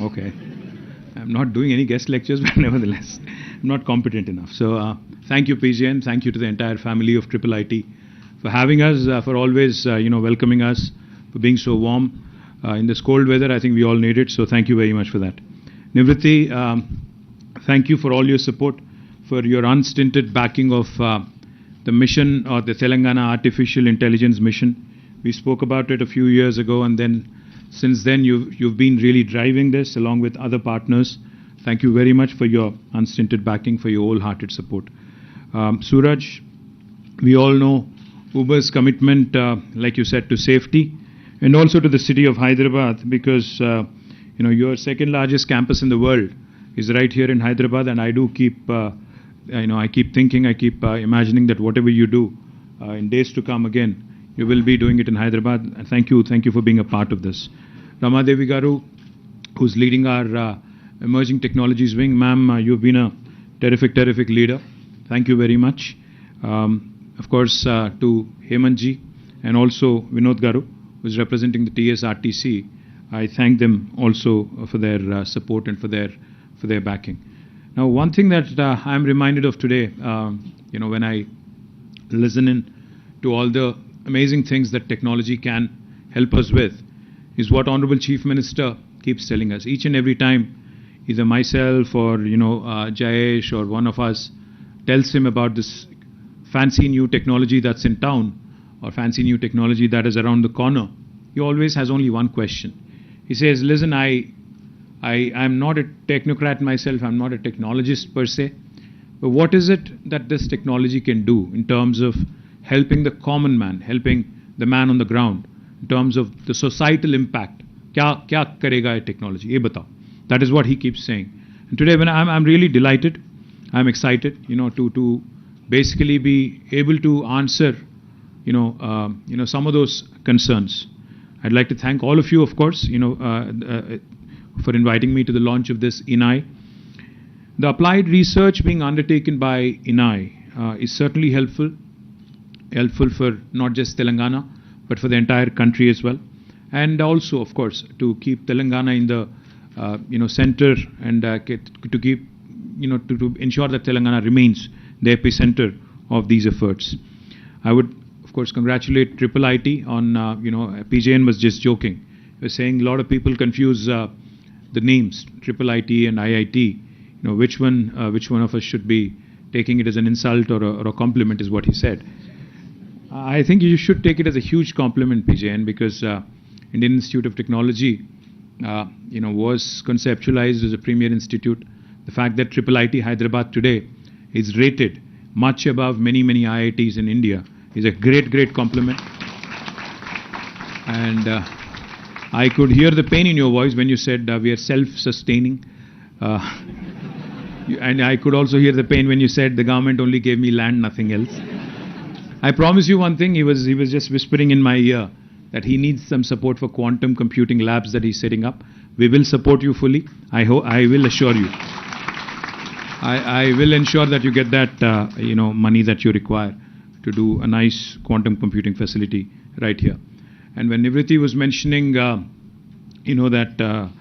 Okay. I'm not doing any guest lectures, but nevertheless, I'm not competent enough. So thank you, PJ, and thank you to the entire family of IIIT for having us, for always, welcoming us, for being so warm. In this cold weather, I think we all need it, so thank you very much for that. Nivriti, thank you for all your support, for your unstinted backing of the mission, or the Telangana Artificial Intelligence Mission. We spoke about it a few years ago, and then since then you've been really driving this along with other partners. Thank you very much for your unstinted backing, for your wholehearted support. Suraj, we all know Uber's commitment, like you said, to safety, and also to the city of Hyderabad, because your second largest campus in the world is right here in Hyderabad, and I do keep, I keep thinking, I keep imagining that whatever you do in days to come again, you will be doing it in Hyderabad. And thank you for being a part of this. Ramadevi Garu, who's leading our emerging technologies wing. Ma'am, you've been a terrific leader. Thank you very much. Of course, to Hemantji and also Vinod Garu, who's representing the TSRTC. I thank them also for their support and for their backing. Now, one thing that I'm reminded of today, when I listen in to all the amazing things that technology can help us with, is what Honorable Chief Minister keeps telling us. Each and every time, either myself or Jayesh or one of us tells him about this fancy new technology that's in town, or fancy new technology that is around the corner, he always has only one question. He says, listen, I'm not a technocrat myself, I'm not a technologist per se, but what is it that this technology can do in terms of helping the common man, helping the man on the ground, in terms of the societal impact? Kya karega ye technology? Ye batao. That is what he keeps saying. And today, when I'm really delighted, I'm excited, to basically be able to answer, some of those concerns. I'd like to thank all of you, of course, for inviting me to the launch of this IIIT. The applied research being undertaken by IIIT is certainly helpful for not just Telangana, but for the entire country as well. And also, of course, to keep Telangana in the, center, and to keep, to ensure that Telangana remains the epicenter of these efforts. I would, of course, congratulate IIIT on, PJN was just joking. He was saying a lot of people confuse the names, IIIT and IIT. Which one of us should be taking it as an insult or a compliment, is what he said. I think you should take it as a huge compliment, PJN, because Indian Institute of Technology, was conceptualized as a premier institute. The fact that IIIT Hyderabad today is rated much above many IITs in India is a great compliment. And I could hear the pain in your voice when you said we are self-sustaining. And I could also hear the pain when you said the government only gave me land, nothing else. I promise you one thing, he was just whispering in my ear that he needs some support for quantum computing labs that he's setting up. We will support you fully. I will assure you. I will ensure that you get that money that you require to do a nice quantum computing facility right here. And when Nivriti was mentioning, that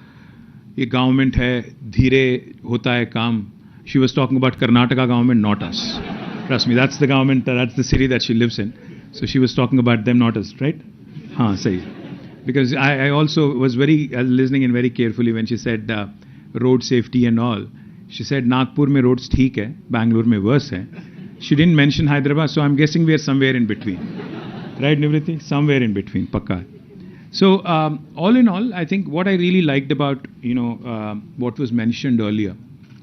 ये government है, धीरे होता है काम, she was talking about Karnataka government, not us. Trust me, that's the government, that's the city that she lives in. So she was talking about them, not us, right? Haan, sahi. Because I also was listening in very carefully when she said road safety and all. She said Nagpur mein roads theek hai, Bangalore mein worse hai. She didn't mention Hyderabad, so I'm guessing we are somewhere in between. Right, Nivriti? Somewhere in between, pakka. So all in all, I think what I really liked about what was mentioned earlier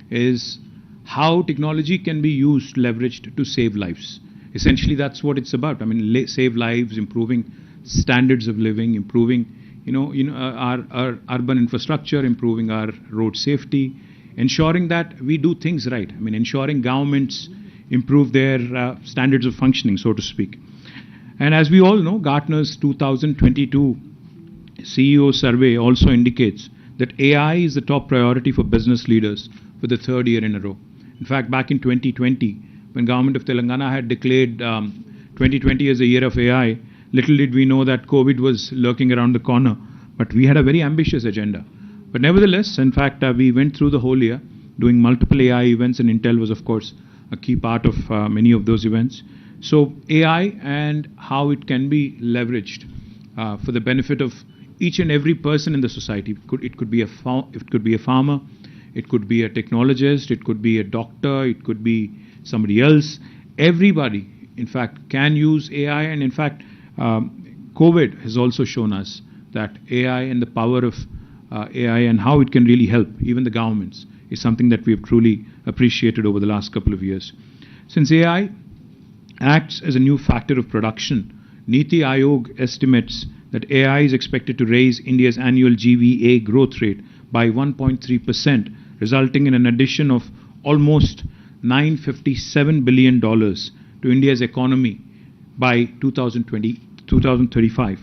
is how technology can be used, leveraged to save lives. Essentially, that's what it's about. I mean, save lives, improving standards of living, improving our urban infrastructure, improving our road safety, ensuring that we do things right. I mean, ensuring governments improve their standards of functioning, so to speak. And as we all know, Gartner's 2022 CEO survey also indicates that AI is the top priority for business leaders for the third year in a row. In fact, back in 2020, when Government of Telangana had declared 2020 as a year of AI, little did we know that COVID was lurking around the corner. But we had a very ambitious agenda. But nevertheless, in fact, we went through the whole year doing multiple AI events, and Intel was, of course, a key part of many of those events. So AI and how it can be leveraged for the benefit of each and every person in the society. It could be a farmer, it could be a technologist, it could be a doctor, it could be somebody else. Everybody, in fact, can use AI, and in fact, COVID has also shown us that AI and the power of AI and how it can really help even the governments is something that we have truly appreciated over the last couple of years. Since AI acts as a new factor of production, Niti Aayog estimates that AI is expected to raise India's annual GVA growth rate by 1.3%, resulting in an addition of almost $957 billion to India's economy by 2035,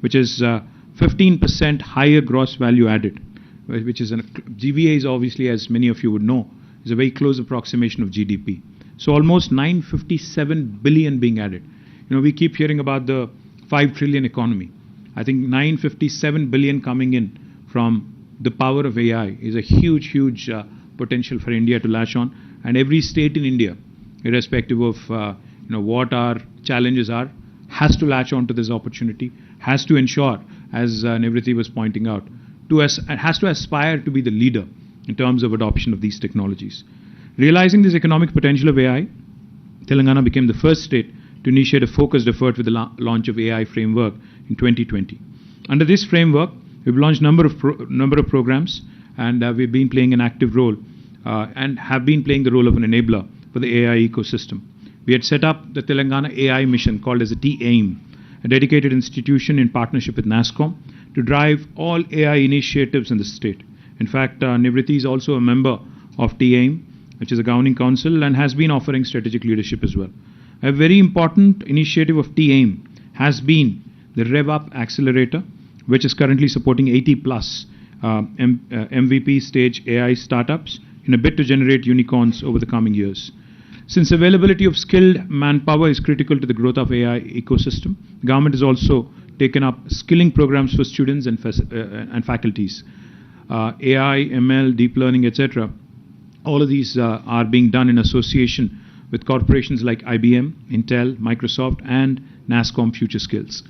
which is 15% higher gross value added, which is GVA is obviously, as many of you would know, is a very close approximation of GDP. So almost 957 billion being added. You know, we keep hearing about the 5 trillion economy. I think 957 billion coming in from the power of AI is a huge potential for India to latch on. And every state in India, irrespective of what our challenges are, has to latch on to this opportunity, has to ensure, as Nivriti was pointing out, has to aspire to be the leader in terms of adoption of these technologies. Realizing this economic potential of AI, Telangana became the first state to initiate a focused effort with the launch of AI framework in 2020. Under this framework, we've launched number of programs, and we've been playing an active role and have been playing the role of an enabler for the AI ecosystem. We had set up the Telangana AI mission, called as a TAIM, a dedicated institution in partnership with NASSCOM to drive all AI initiatives in the state. In fact, Nivriti is also a member of TAIM, which is a governing council, and has been offering strategic leadership as well. A very important initiative of TAIM has been the RevUp Accelerator, which is currently supporting 80 plus MVP stage AI startups in a bid to generate unicorns over the coming years. Since availability of skilled manpower is critical to the growth of AI ecosystem, the government has also taken up skilling programs for students and faculties. AI, ML, deep learning, etc. All of these are being done in association with corporations like IBM, Intel, Microsoft, and NASSCOM Future Skills.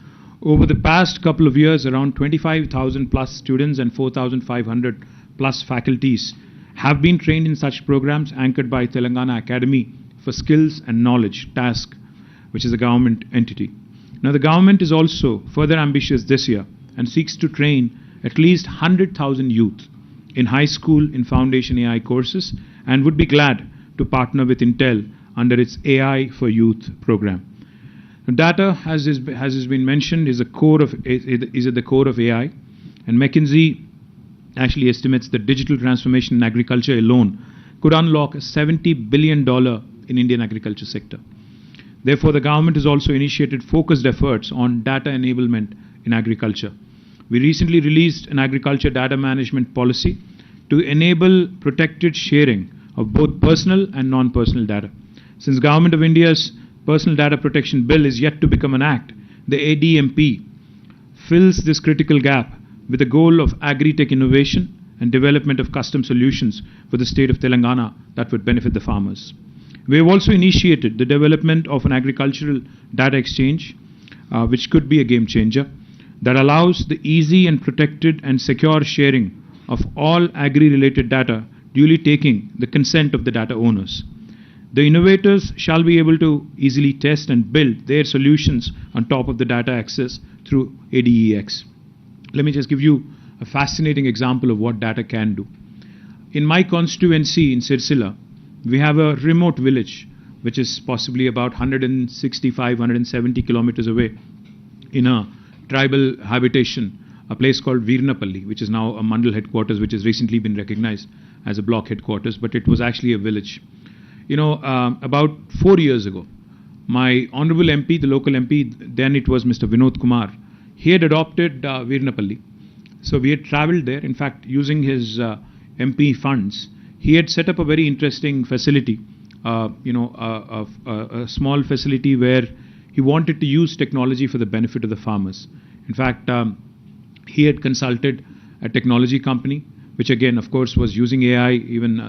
Over the past couple of years, around 25,000 plus students and 4,500 plus faculties have been trained in such programs anchored by Telangana Academy for Skills and Knowledge, TASK, which is a government entity. Now, the government is also further ambitious this year and seeks to train at least 100,000 youth in high school in foundation AI courses, and would be glad to partner with Intel under its AI for Youth program. Now, data, as has been mentioned, is at the core of AI, and McKinsey actually estimates that digital transformation in agriculture alone could unlock $70 billion in Indian agriculture sector. Therefore, the government has also initiated focused efforts on data enablement in agriculture. We recently released an agriculture data management policy to enable protected sharing of both personal and non-personal data. Since Government of India's Personal Data Protection Bill is yet to become an act, the ADMP fills this critical gap with the goal of agri-tech innovation and development of custom solutions for the state of Telangana that would benefit the farmers. We have also initiated the development of an agricultural data exchange, which could be a game changer, that allows the easy and protected and secure sharing of all agri-related data, duly taking the consent of the data owners. The innovators shall be able to easily test and build their solutions on top of the data access through ADEX. Let me just give you a fascinating example of what data can do. In my constituency in Sirsila, we have a remote village which is possibly about 165, 170 kilometers away in a tribal habitation, a place called Veernapalli, which is now a Mandal headquarters, which has recently been recognized as a block headquarters, but it was actually a village. You know, about 4 years ago, my honorable MP, the local MP, then it was Mr. Vinod Kumar, he had adopted Veernapalli. So we had traveled there. In fact, using his MP funds, he had set up a very interesting facility, a small facility where he wanted to use technology for the benefit of the farmers. In fact, he had consulted a technology company which again, of course, was using AI even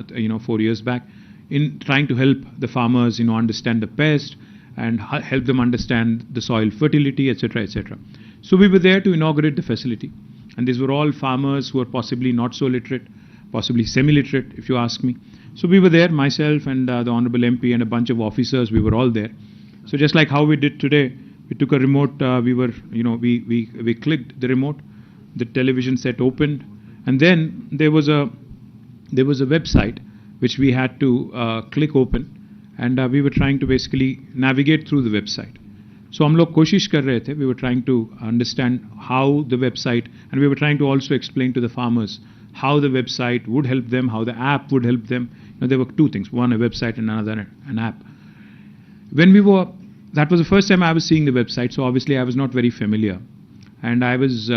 4 years back in trying to help the farmers, understand the pest and help them understand the soil fertility, etc., etc. So we were there to inaugurate the facility, and these were all farmers who were possibly not so literate, possibly semi-literate, if you ask me. So we were there, myself and the Honorable MP and a bunch of officers. We were all there. So just like how we did today, we took a remote. We clicked the remote, the television set opened, and then there was a website which we had to click open, and we were trying to basically navigate through the website. So हम लोग कोशिश कर रहे थे. We were trying to understand how the website, and we were trying to also explain to the farmers how the website would help them, how the app would help them. There were two things: one, a website, and another, an app. That was the first time I was seeing the website, so obviously I was not very familiar, and I was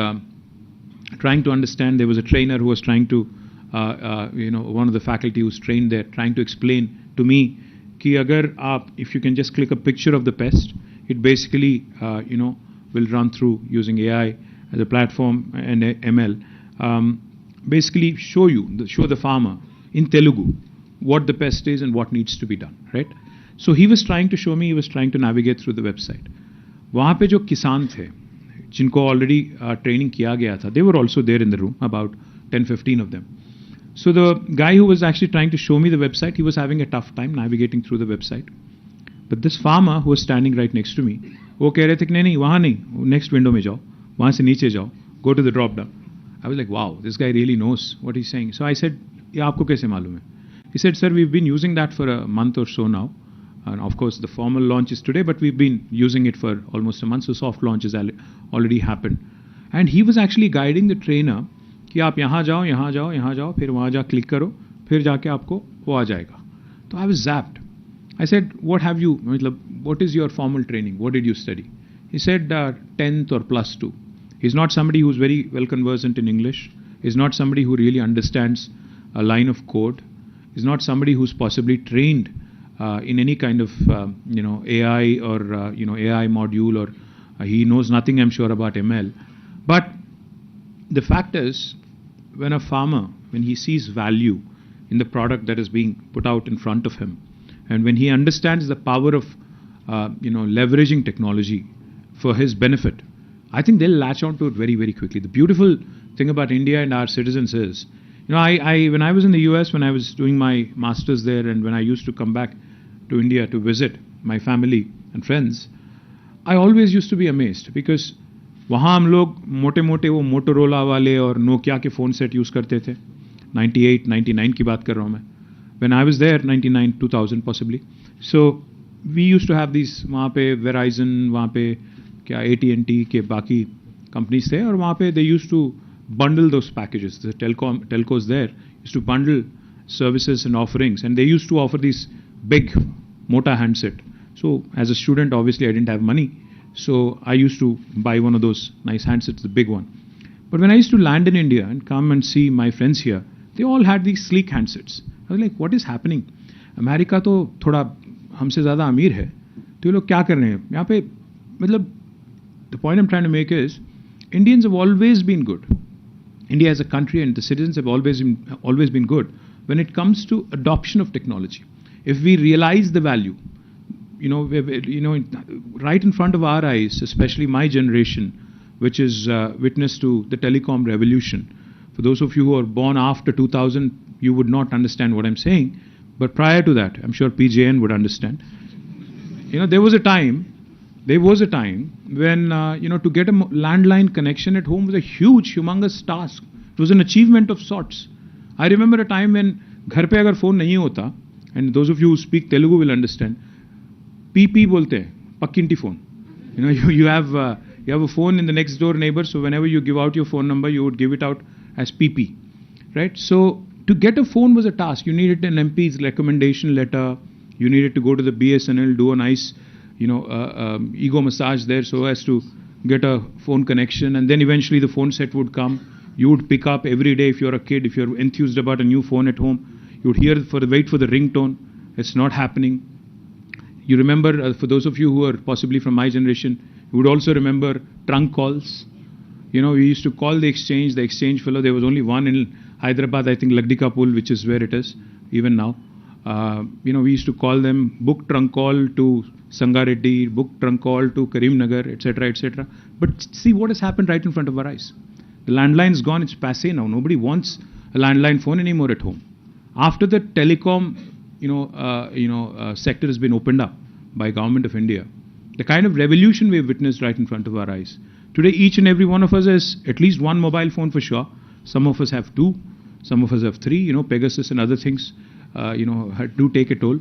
trying to understand. There was a trainer who was trying to, one of the faculty who's trained there, trying to explain to me कि if you can just click a picture of the pest, it basically will run through using AI as a platform and ML, basically show the farmer in Telugu what the pest is and what needs to be done, right? So he was trying to show me, he was trying to navigate through the website. वहाँ पे जो किसान थे जिनको already training किया गया था, they were also there in the room, about 10-15 of them. So the guy who was actually trying to show me the website, he was having a tough time navigating through the website. But this farmer who was standing right next to me, वो कह रहे थे कि नहीं वहाँ नहीं, next window में जाओ, वहाँ से नीचे जाओ, go to the drop down. I was like, wow, this guy really knows what he's saying. So I said, ये आपको कैसे मालूम है? He said, sir, we've been using that for a month or so now. And of course, the formal launch is today, but we've been using it for almost a month, so soft launch has already happened. And he was actually guiding the trainer कि आप यहाँ जाओ, यहाँ जाओ, यहाँ जाओ, फिर वहाँ जा क्लिक करो, फिर जाके आपको वो आ जाएगा. तो I was zapped. I said, what is your formal training? What did you study? He said 10th or +2. He's not somebody who's very well conversant in English. He's not somebody who really understands a line of code. He's not somebody who's possibly trained in any kind of AI or AI module, or he knows nothing, I'm sure, about ML. But the fact is, when a farmer, when he sees value in the product that is being put out in front of him, and when he understands the power of leveraging technology for his benefit, I think they'll latch on to it very, very quickly. The beautiful thing about India and our citizens is, when I was in the US, when I was doing my masters there, and when I used to come back to India to visit my family and friends, I always used to be amazed because वहाँ हम लोग मोटे-मोटे वो Motorola वाले और Nokia के phone set use करते थे. 98, 99 की बात कर रहा हूँ मैं. When I was there, 99, 2000 possibly. So we used to have these, वहाँ पे Verizon, वहाँ पे क्या AT&T के बाकी companies थे, और वहाँ पे they used to bundle those packages. The telcos there used to bundle services and offerings, and they used to offer these big mota handset. So as a student, obviously I didn't have money, so I used to buy one of those nice handsets, the big one. But when I used to land in India and come and see my friends here, they all had these sleek handsets. I was like, what is happening? America तो थोड़ा हमसे ज़्यादा अमीर है, तो ये लोग क्या कर रहे हैं यहाँ पे? मतलब the point I'm trying to make is, Indians have always been good. India as a country and the citizens have always been good when it comes to adoption of technology. If we realize the value, right in front of our eyes, especially my generation, which is witness to the telecom revolution. For those of you who are born after 2000, you would not understand what I'm saying, but prior to that, I'm sure PJN would understand. There was a time when to get a landline connection at home was a huge, humongous task. It was an achievement of sorts. I remember a time when घर पे अगर phone नहीं होता, and those of you who speak Telugu will understand, PP बोलते हैं, पक्किंटी phone. You have a phone in the next door neighbor, so whenever you give out your phone number, you would give it out as PP, right? So to get a phone was a task. You needed an MP's recommendation letter. You needed to go to the BSNL, do a nice, ego massage there so as to get a phone connection, and then eventually the phone set would come. You would pick up every day if you're a kid, if you're enthused about a new phone at home. You would wait for the ringtone. It's not happening. You remember, for those of you who are possibly from my generation, you would also remember trunk calls. We used to call the exchange fellow. There was only one in Hyderabad, I think Lagdika Pool, which is where it is even now. We used to call them book trunk call to Sangareddy, book trunk call to Karimnagar, etc., etc. But see what has happened right in front of our eyes. The landline is gone, it's passé now. Nobody wants a landline phone anymore at home. After the telecom, sector has been opened up by Government of India, the kind of revolution we have witnessed right in front of our eyes. Today, each and every one of us has at least one mobile phone for sure. Some of us have two, some of us have three. Pegasus and other things, do take a toll.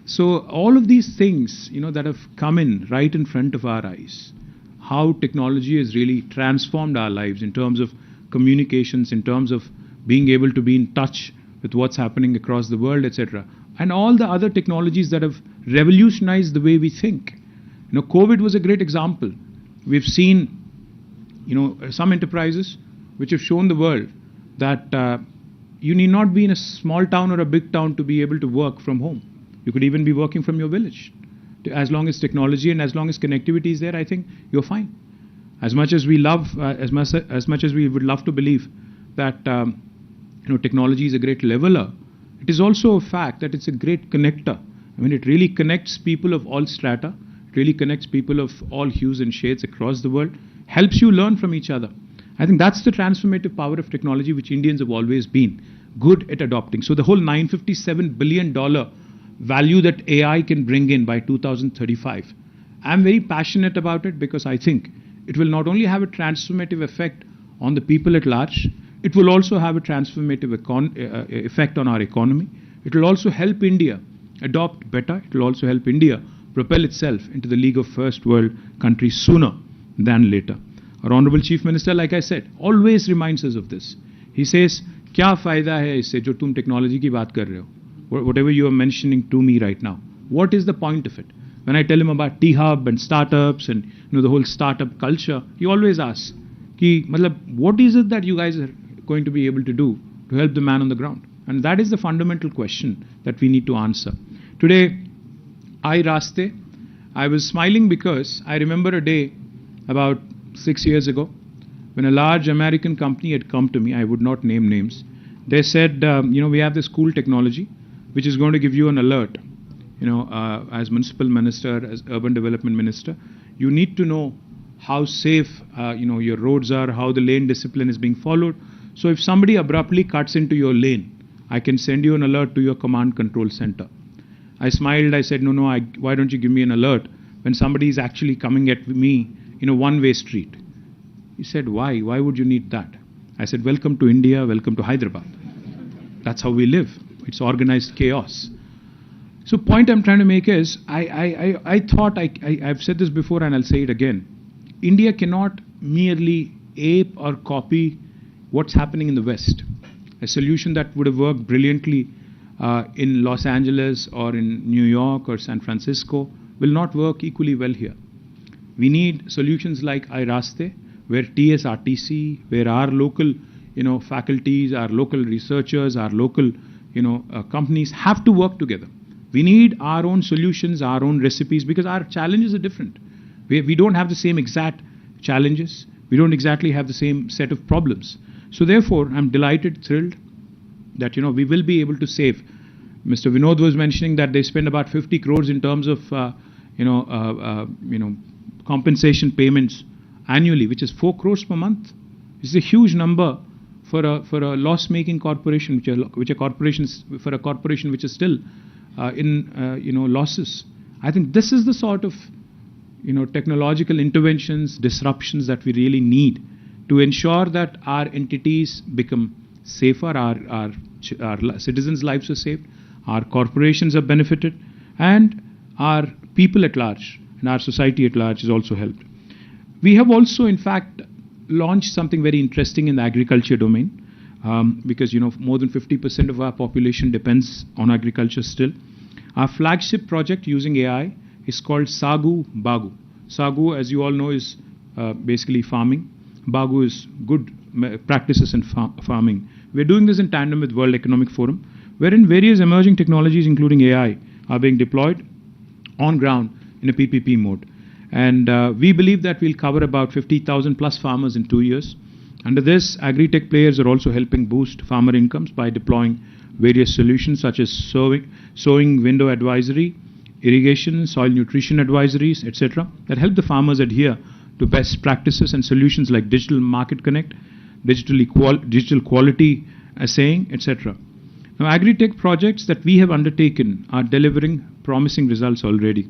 So all of these things, that have come in right in front of our eyes, how technology has really transformed our lives in terms of communications, in terms of being able to be in touch with what's happening across the world, etc. And all the other technologies that have revolutionized the way we think. COVID was a great example. We've seen, some enterprises which have shown the world that you need not be in a small town or a big town to be able to work from home. You could even be working from your village. As long as technology and as long as connectivity is there, I think you're fine. As much as we love, as much as we would love to believe that technology is a great leveler, it is also a fact that it's a great connector. I mean, it really connects people of all strata. It really connects people of all hues and shades across the world. Helps you learn from each other. I think that's the transformative power of technology, which Indians have always been good at adopting. So the whole $957 billion value that AI can bring in by 2035. I'm very passionate about it because I think it will not only have a transformative effect on the people at large, it will also have a transformative effect on our economy. It will also help India adopt better. It will also help India propel itself into the league of first world countries sooner than later. Our Honorable Chief Minister, like I said, always reminds us of this. He says, क्या फायदा है इससे जो तुम technology की बात कर रहे हो? Whatever you are mentioning to me right now, what is the point of it? When I tell him about T-Hub and startups and the whole startup culture, he always asks, what is it that you guys are going to be able to do to help the man on the ground? And that is the fundamental question that we need to answer. Today, I was smiling because I remember a day about 6 years ago when a large American company had come to me. I would not name names. They said, we have this cool technology which is going to give you an alert. As municipal minister, as urban development minister, you need to know how safe, your roads are, how the lane discipline is being followed. So if somebody abruptly cuts into your lane, I can send you an alert to your command control center. I smiled. I said, no, why don't you give me an alert when somebody is actually coming at me in a one-way street? He said, why? Why would you need that? I said, welcome to India, welcome to Hyderabad. That's how we live. It's organized chaos. So point I'm trying to make is, I thought, I've said this before and I'll say it again. India cannot merely ape or copy what's happening in the West. A solution that would have worked brilliantly in Los Angeles or in New York or San Francisco will not work equally well here. We need solutions like IIIT, where TSRTC, where our local, faculties, our local researchers, our local, companies have to work together. We need our own solutions, our own recipes, because our challenges are different. We don't have the same exact challenges. We don't exactly have the same set of problems. So therefore, I'm delighted, thrilled that, we will be able to save. Mr. Vinod was mentioning that they spend about 50 crores in terms of, compensation payments annually, which is 4 crores per month. It's a huge number for a loss-making corporation, which a corporation which is still in losses. I think this is the sort of technological interventions, disruptions that we really need to ensure that our entities become safer, our citizens' lives are saved, our corporations are benefited, and our people at large and our society at large is also helped. We have also, in fact, launched something very interesting in the agriculture domain because more than 50% of our population depends on agriculture still. Our flagship project using AI is called Sagu Bagu. Sagu, as you all know, is basically farming. Bagu is good practices in farming. We're doing this in tandem with World Economic Forum, wherein various emerging technologies, including AI, are being deployed on ground in a PPP mode. And we believe that we'll cover about 50,000 plus farmers in 2 years. Under this, agri-tech players are also helping boost farmer incomes by deploying various solutions such as sowing window advisory, irrigation, soil nutrition advisories, etc. that help the farmers adhere to best practices and solutions like digital market connect, digital quality assaying, etc. Now, agri-tech projects that we have undertaken are delivering promising results already.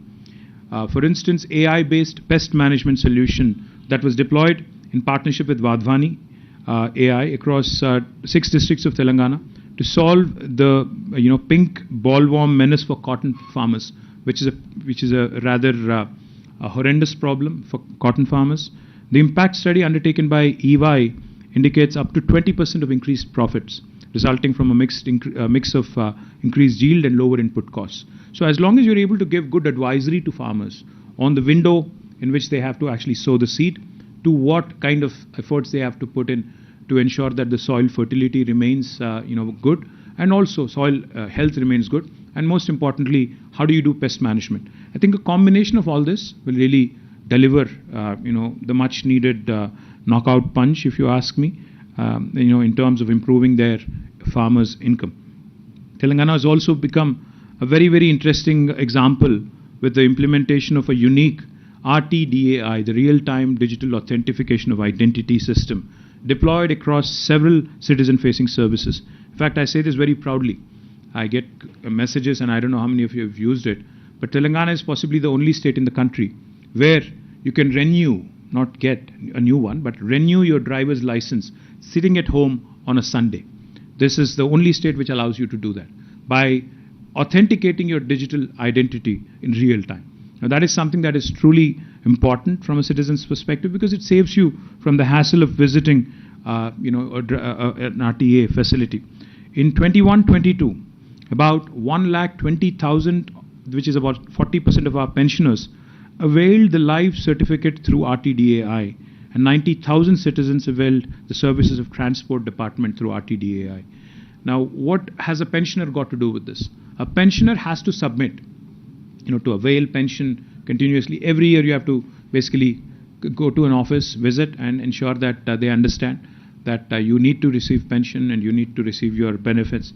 For instance, AI-based pest management solution that was deployed in partnership with Vadhvani AI across 6 districts of Telangana to solve the pink bollworm menace for cotton farmers, which is a rather a horrendous problem for cotton farmers. The impact study undertaken by EY indicates up to 20% of increased profits, resulting from a mix of increased yield and lower input costs. So as long as you're able to give good advisory to farmers on the window in which they have to actually sow the seed, to what kind of efforts they have to put in to ensure that the soil fertility remains good, and also soil health remains good, and most importantly, how do you do pest management? I think a combination of all this will really deliver the much needed knockout punch, if you ask me, in terms of improving their farmers' income. Telangana has also become a very, very interesting example with the implementation of a unique RTDAI, the real-time digital authentication of identity system, deployed across several citizen-facing services. In fact, I say this very proudly. I get messages, and I don't know how many of you have used it, but Telangana is possibly the only state in the country where you can renew, not get a new one, but renew your driver's license sitting at home on a Sunday. This is the only state which allows you to do that by authenticating your digital identity in real time. Now, that is something that is truly important from a citizen's perspective, because it saves you from the hassle of visiting an RTA facility. In 21-22, about 120,000, which is about 40% of our pensioners, availed the life certificate through RTDAI, and 90,000 citizens availed the services of transport department through RTDAI. Now, what has a pensioner got to do with this? A pensioner has to submit, to avail pension continuously. Every year you have to basically go to an office, visit, and ensure that they understand that you need to receive pension and you need to receive your benefits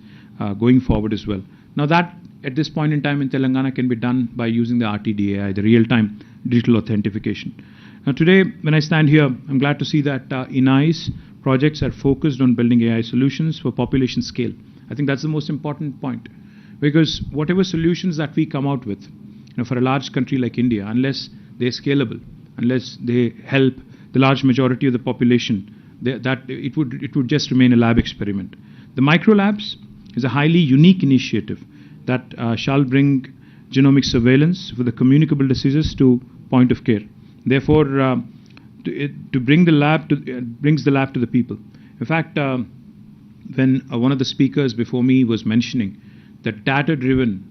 going forward as well. Now, that at this point in time in Telangana can be done by using the RTDAI, the real-time digital authentication. Now, today, when I stand here, I'm glad to see that IIIT's projects are focused on building AI solutions for population scale. I think that's the most important point, because whatever solutions that we come out with, for a large country like India, unless they're scalable, unless they help the large majority of the population, it would just remain a lab experiment. The micro labs is a highly unique initiative that shall bring genomic surveillance for the communicable diseases to point of care. Therefore, to bring the lab brings the lab to the people. In fact, when one of the speakers before me was mentioning that data-driven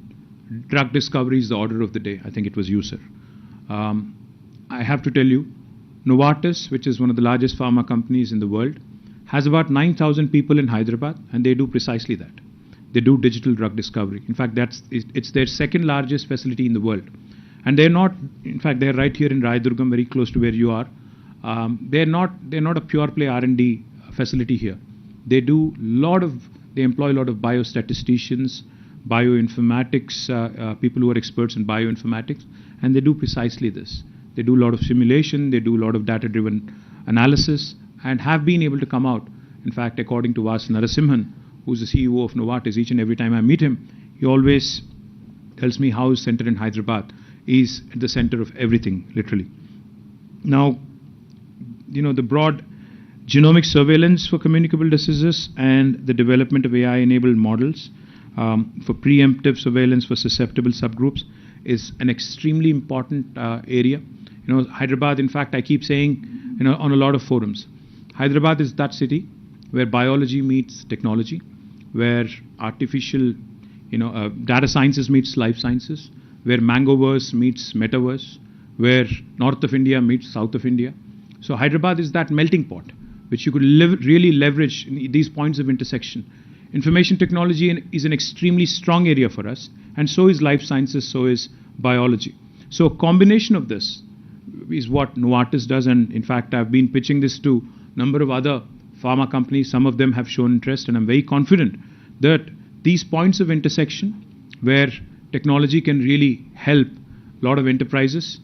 drug discovery is the order of the day, I think it was you, sir. I have to tell you, Novartis, which is one of the largest pharma companies in the world, has about 9,000 people in Hyderabad, and they do precisely that. They do digital drug discovery. In fact, it's their second largest facility in the world. And they're not, in fact, they're right here in Raidurgam, very close to where you are. They're not a pure play R&D facility here. They employ a lot of biostatisticians, bioinformatics, people who are experts in bioinformatics, and they do precisely this. They do a lot of simulation, they do a lot of data-driven analysis, and have been able to come out. In fact, according to Vas Narasimhan, who's the CEO of Novartis, each and every time I meet him, he always tells me how his center in Hyderabad is at the center of everything, literally. Now, the broad genomic surveillance for communicable diseases and the development of AI-enabled models for preemptive surveillance for susceptible subgroups is an extremely important area. Hyderabad, in fact, I keep saying, on a lot of forums, Hyderabad is that city where biology meets technology, where artificial, data sciences meets life sciences, where Mangoverse meets Metaverse, where North of India meets South of India. So Hyderabad is that melting pot, which you could really leverage in these points of intersection. Information technology is an extremely strong area for us, and so is life sciences, so is biology. So a combination of this is what Novartis does, and in fact I've been pitching this to a number of other pharma companies. Some of them have shown interest, and I'm very confident that these points of intersection where technology can really help a lot of enterprises,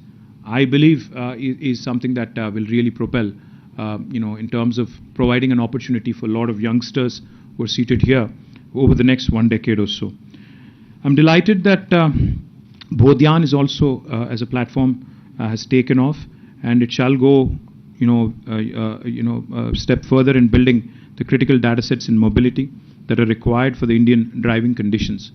I believe is something that will really propel, in terms of providing an opportunity for a lot of youngsters who are seated here over the next 1 decade or so. I'm delighted that Bodhyan is also, as a platform, has taken off, and it shall go, a step further in building the critical data sets in mobility that are required for the Indian driving conditions.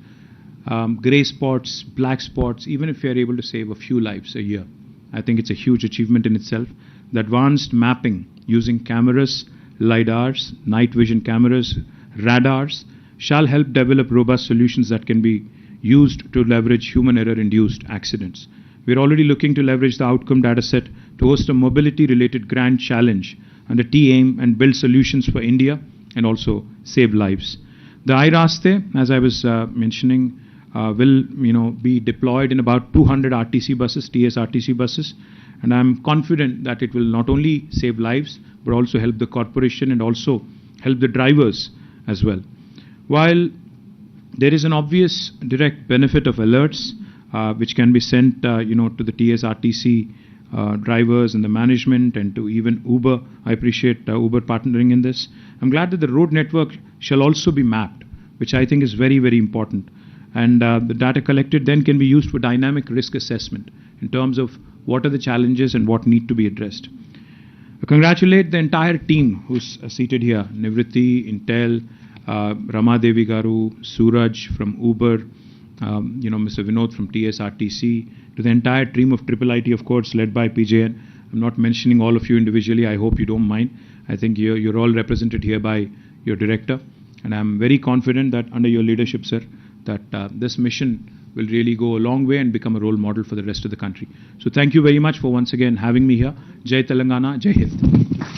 Grey spots, black spots, even if we are able to save a few lives a year, I think it's a huge achievement in itself. The advanced mapping using cameras, LiDARs, night vision cameras, radars shall help develop robust solutions that can be used to leverage human error-induced accidents. We're already looking to leverage the outcome data set to host a mobility-related grand challenge under T-AIM and build solutions for India and also save lives. The iRaste, as I was mentioning, will be deployed in about 200 RTC buses, TS RTC buses, and I'm confident that it will not only save lives but also help the corporation and also help the drivers as well. While there is an obvious direct benefit of alerts which can be sent to the TS RTC drivers and the management and to even Uber. I appreciate Uber partnering in this. I'm glad that the road network shall also be mapped, which I think is very, very important. And the data collected then can be used for dynamic risk assessment in terms of what are the challenges and what need to be addressed. I congratulate the entire team who's seated here, Nivritti, Intel, Ramadevi Garu, Suraj from Uber, Mr. Vinod from TSRTC, to the entire team of IIIT, of course, led by PJN. I'm not mentioning all of you individually. I hope you don't mind. I think you're all represented here by your director. And I'm very confident that under your leadership, sir, that this mission will really go a long way and become a role model for the rest of the country. So thank you very much for once again having me here. Jai Telangana, Jai Hind.